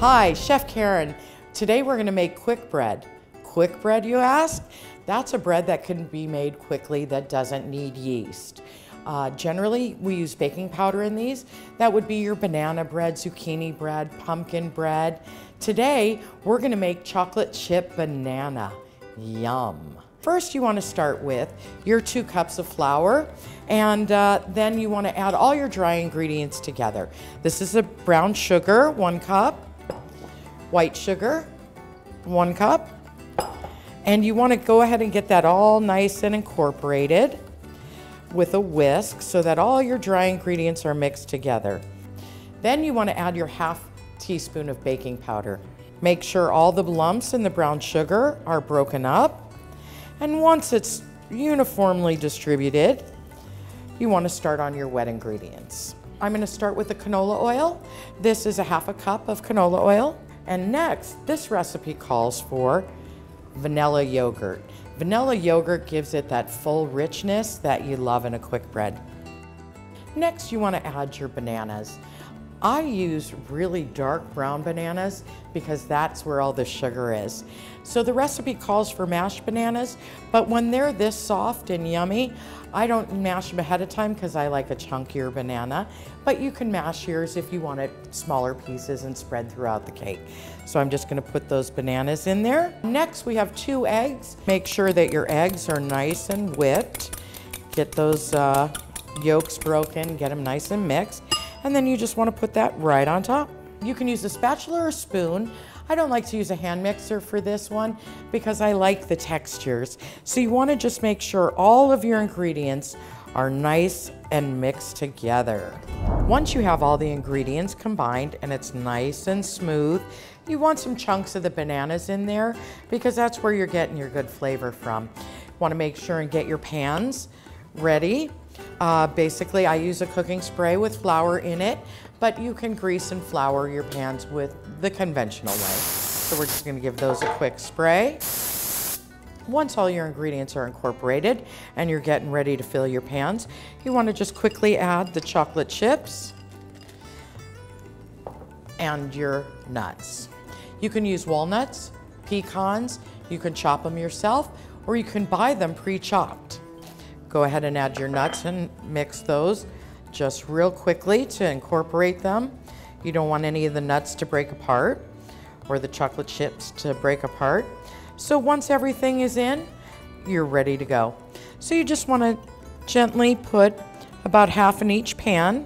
Hi, Chef Karen. Today we're going to make quick bread. Quick bread, you ask? That's a bread that can be made quickly that doesn't need yeast. Generally, we use baking powder in these. That would be your banana bread, zucchini bread, pumpkin bread. Today, we're going to make chocolate chip banana. Yum. First, you want to start with your 2 cups of flour, and then you want to add all your dry ingredients together. This is a brown sugar, 1 cup, white sugar, 1 cup, and you want to go ahead and get that all nice and incorporated with a whisk so that all your dry ingredients are mixed together. Then you want to add your 1/2 teaspoon of baking powder. Make sure all the lumps in the brown sugar are broken up. And once it's uniformly distributed, you want to start on your wet ingredients. I'm going to start with the canola oil. This is a 1/2 cup of canola oil. And next, this recipe calls for vanilla yogurt. Vanilla yogurt gives it that full richness that you love in a quick bread. Next, you want to add your bananas. I use really dark brown bananas because that's where all the sugar is. So the recipe calls for mashed bananas, but when they're this soft and yummy, I don't mash them ahead of time because I like a chunkier banana, but you can mash yours if you want it smaller pieces and spread throughout the cake. So I'm just going to put those bananas in there. Next, we have 2 eggs. Make sure that your eggs are nice and whipped. Get those yolks broken, get them nice and mixed. And then you just want to put that right on top. You can use a spatula or a spoon. I don't like to use a hand mixer for this one because I like the textures. So you want to just make sure all of your ingredients are nice and mixed together. Once you have all the ingredients combined and it's nice and smooth, you want some chunks of the bananas in there because that's where you're getting your good flavor from. You want to make sure and get your pans ready. Basically, I use a cooking spray with flour in it, but you can grease and flour your pans with the conventional way. So we're just going to give those a quick spray. Once all your ingredients are incorporated and you're getting ready to fill your pans, you want to just quickly add the chocolate chips and your nuts. You can use walnuts, pecans, you can chop them yourself, or you can buy them pre-chopped. Go ahead and add your nuts and mix those just real quickly to incorporate them. You don't want any of the nuts to break apart or the chocolate chips to break apart. So once everything is in, you're ready to go. So you just want to gently put about 1/2 in each pan.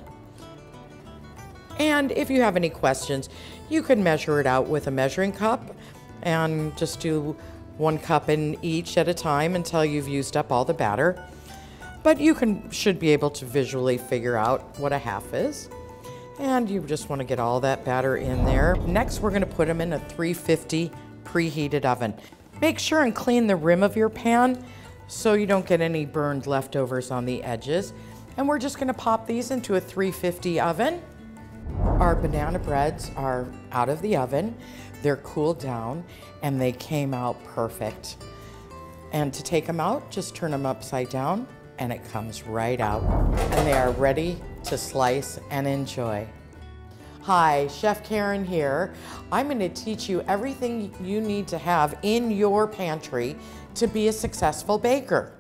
And if you have any questions, you can measure it out with a measuring cup and just do 1 cup in each at a time until you've used up all the batter. But you should be able to visually figure out what a 1/2 is. And you just want to get all that batter in there. Next, we're going to put them in a 350 preheated oven. Make sure and clean the rim of your pan so you don't get any burned leftovers on the edges. And we're just going to pop these into a 350 oven. Our banana breads are out of the oven. They're cooled down and they came out perfect. And to take them out, just turn them upside down and it comes right out. And they are ready to slice and enjoy. Hi, Chef Karen here. I'm going to teach you everything you need to have in your pantry to be a successful baker.